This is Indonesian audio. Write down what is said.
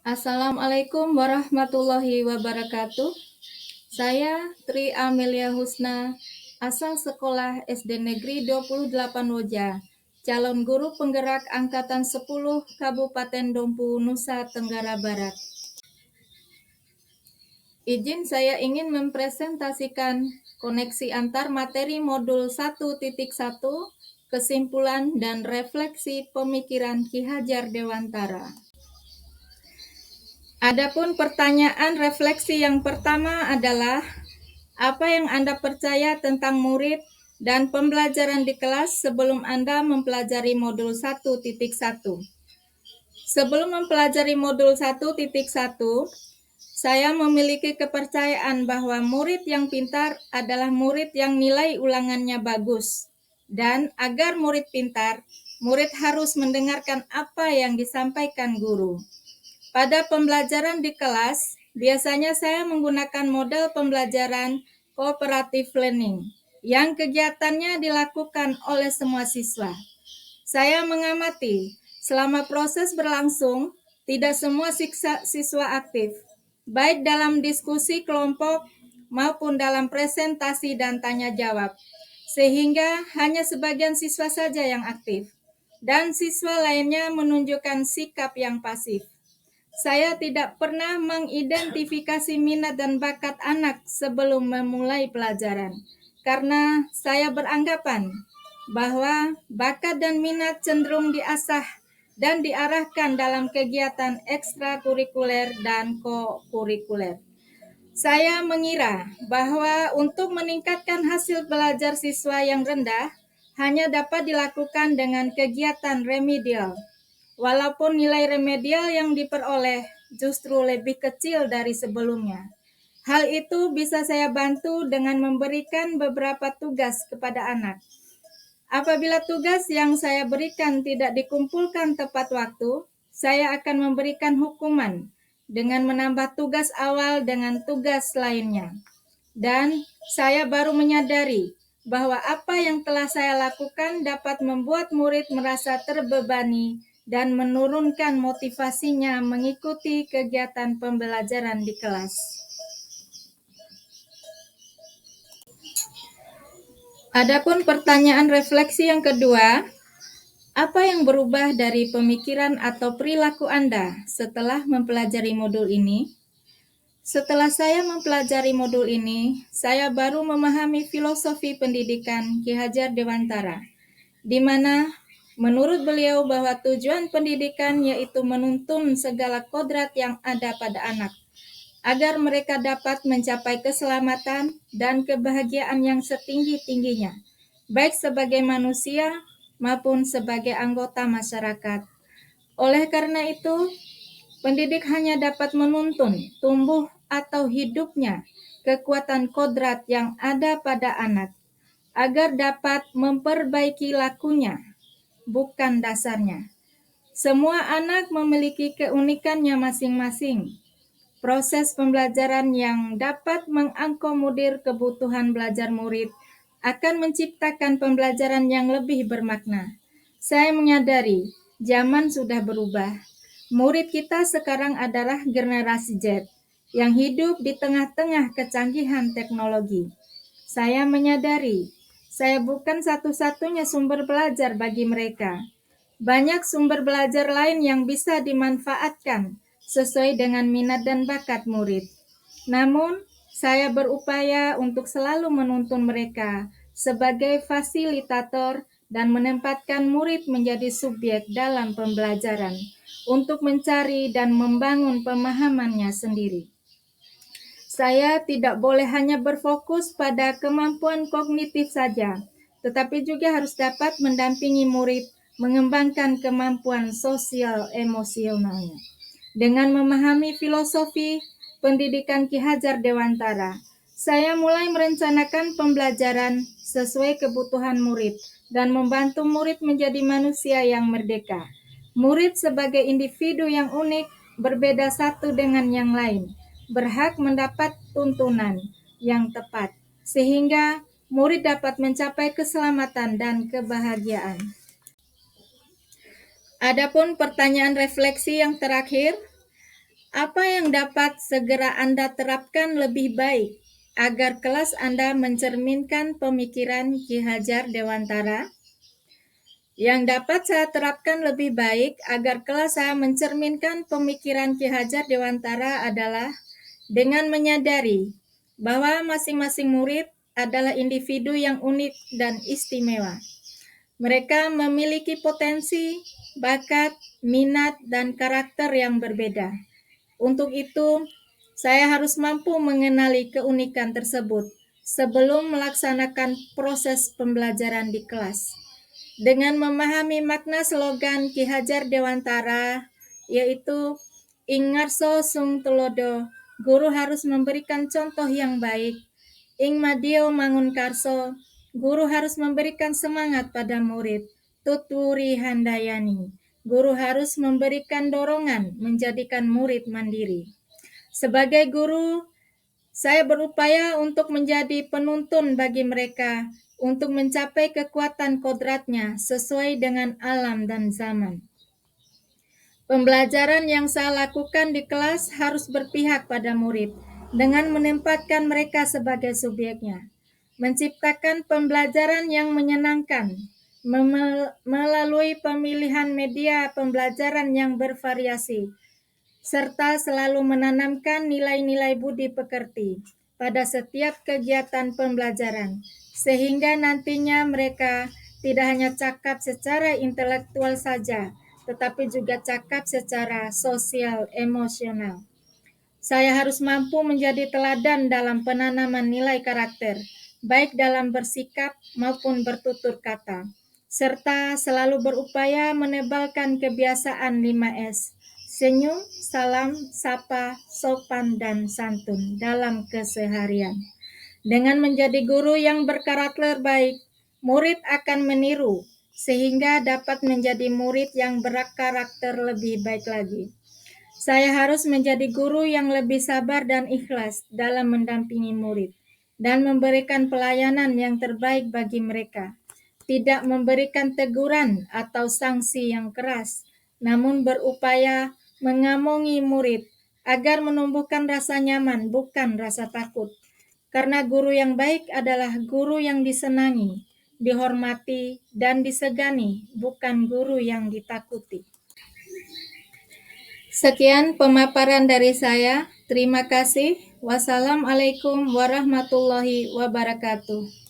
Assalamualaikum warahmatullahi wabarakatuh. Saya Tri Amelia Husna, asal sekolah SD Negeri 28 Woja, calon guru penggerak Angkatan 10 Kabupaten Dompu, Nusa Tenggara Barat. Izin saya ingin mempresentasikan koneksi antar materi modul 1.1, kesimpulan dan refleksi pemikiran Ki Hajar Dewantara. Adapun pertanyaan refleksi yang pertama adalah, apa yang Anda percaya tentang murid dan pembelajaran di kelas sebelum Anda mempelajari modul 1.1? Sebelum mempelajari modul 1.1, saya memiliki kepercayaan bahwa murid yang pintar adalah murid yang nilai ulangannya bagus. Dan agar murid pintar, murid harus mendengarkan apa yang disampaikan guru. Pada pembelajaran di kelas, biasanya saya menggunakan model pembelajaran cooperative learning, yang kegiatannya dilakukan oleh semua siswa. Saya mengamati, selama proses berlangsung, tidak semua siswa aktif, baik dalam diskusi kelompok maupun dalam presentasi dan tanya jawab, sehingga hanya sebagian siswa saja yang aktif, dan siswa lainnya menunjukkan sikap yang pasif. Saya tidak pernah mengidentifikasi minat dan bakat anak sebelum memulai pelajaran, karena saya beranggapan bahwa bakat dan minat cenderung diasah dan diarahkan dalam kegiatan ekstrakurikuler dan kokurikuler. Saya mengira bahwa untuk meningkatkan hasil belajar siswa yang rendah hanya dapat dilakukan dengan kegiatan remedial, walaupun nilai remedial yang diperoleh justru lebih kecil dari sebelumnya. Hal itu bisa saya bantu dengan memberikan beberapa tugas kepada anak. Apabila tugas yang saya berikan tidak dikumpulkan tepat waktu, saya akan memberikan hukuman dengan menambah tugas awal dengan tugas lainnya. Dan saya baru menyadari bahwa apa yang telah saya lakukan dapat membuat murid merasa terbebani dan menurunkan motivasinya mengikuti kegiatan pembelajaran di kelas. Adapun pertanyaan refleksi yang kedua, apa yang berubah dari pemikiran atau perilaku Anda setelah mempelajari modul ini? Setelah saya mempelajari modul ini, saya baru memahami filosofi pendidikan Ki Hajar Dewantara, di mana menurut beliau bahwa tujuan pendidikan yaitu menuntun segala kodrat yang ada pada anak, agar mereka dapat mencapai keselamatan dan kebahagiaan yang setinggi-tingginya, baik sebagai manusia maupun sebagai anggota masyarakat. Oleh karena itu, pendidik hanya dapat menuntun tumbuh atau hidupnya kekuatan kodrat yang ada pada anak, agar dapat memperbaiki lakunya, bukan dasarnya. Semua anak memiliki keunikannya masing-masing. Proses pembelajaran yang dapat mengakomodir kebutuhan belajar murid akan menciptakan pembelajaran yang lebih bermakna. Saya menyadari zaman sudah berubah. Murid kita sekarang adalah generasi Z yang hidup di tengah-tengah kecanggihan teknologi. Saya menyadari saya bukan satu-satunya sumber belajar bagi mereka. Banyak sumber belajar lain yang bisa dimanfaatkan sesuai dengan minat dan bakat murid. Namun, saya berupaya untuk selalu menuntun mereka sebagai fasilitator dan menempatkan murid menjadi subjek dalam pembelajaran untuk mencari dan membangun pemahamannya sendiri. Saya tidak boleh hanya berfokus pada kemampuan kognitif saja, tetapi juga harus dapat mendampingi murid mengembangkan kemampuan sosial emosionalnya. Dengan memahami filosofi pendidikan Ki Hajar Dewantara, saya mulai merencanakan pembelajaran sesuai kebutuhan murid dan membantu murid menjadi manusia yang merdeka. Murid sebagai individu yang unik, berbeda satu dengan yang lain, berhak mendapat tuntunan yang tepat, sehingga murid dapat mencapai keselamatan dan kebahagiaan. Adapun pertanyaan refleksi yang terakhir, Apa yang dapat segera Anda terapkan lebih baik agar kelas Anda mencerminkan pemikiran Ki Hajar Dewantara? Yang dapat saya terapkan lebih baik agar kelas saya mencerminkan pemikiran Ki Hajar Dewantara adalah dengan menyadari bahwa masing-masing murid adalah individu yang unik dan istimewa. Mereka memiliki potensi, bakat, minat, dan karakter yang berbeda. Untuk itu, saya harus mampu mengenali keunikan tersebut sebelum melaksanakan proses pembelajaran di kelas. Dengan memahami makna slogan Ki Hajar Dewantara, yaitu Ing ngarso sung tulodo, guru harus memberikan contoh yang baik. Ing madio mangun karso, guru harus memberikan semangat pada murid. Tuturi handayani, guru harus memberikan dorongan menjadikan murid mandiri. Sebagai guru, saya berupaya untuk menjadi penuntun bagi mereka untuk mencapai kekuatan kodratnya sesuai dengan alam dan zaman. Pembelajaran yang saya lakukan di kelas harus berpihak pada murid dengan menempatkan mereka sebagai subjeknya, menciptakan pembelajaran yang menyenangkan melalui pemilihan media pembelajaran yang bervariasi, serta selalu menanamkan nilai-nilai budi pekerti pada setiap kegiatan pembelajaran, sehingga nantinya mereka tidak hanya cakap secara intelektual saja, tetapi juga cakap secara sosial emosional. Saya harus mampu menjadi teladan dalam penanaman nilai karakter, baik dalam bersikap maupun bertutur kata, serta selalu berupaya menebalkan kebiasaan 5S, senyum, salam, sapa, sopan, dan santun dalam keseharian. Dengan menjadi guru yang berkarakter baik, murid akan meniru, sehingga dapat menjadi murid yang berkarakter lebih baik lagi. Saya harus menjadi guru yang lebih sabar dan ikhlas dalam mendampingi murid dan memberikan pelayanan yang terbaik bagi mereka. Tidak memberikan teguran atau sanksi yang keras, namun berupaya mengamongi murid agar menumbuhkan rasa nyaman, bukan rasa takut. Karena guru yang baik adalah guru yang disenangi, dihormati, dan disegani, bukan guru yang ditakuti. Sekian pemaparan dari saya. Terima kasih. Wassalamualaikum warahmatullahi wabarakatuh.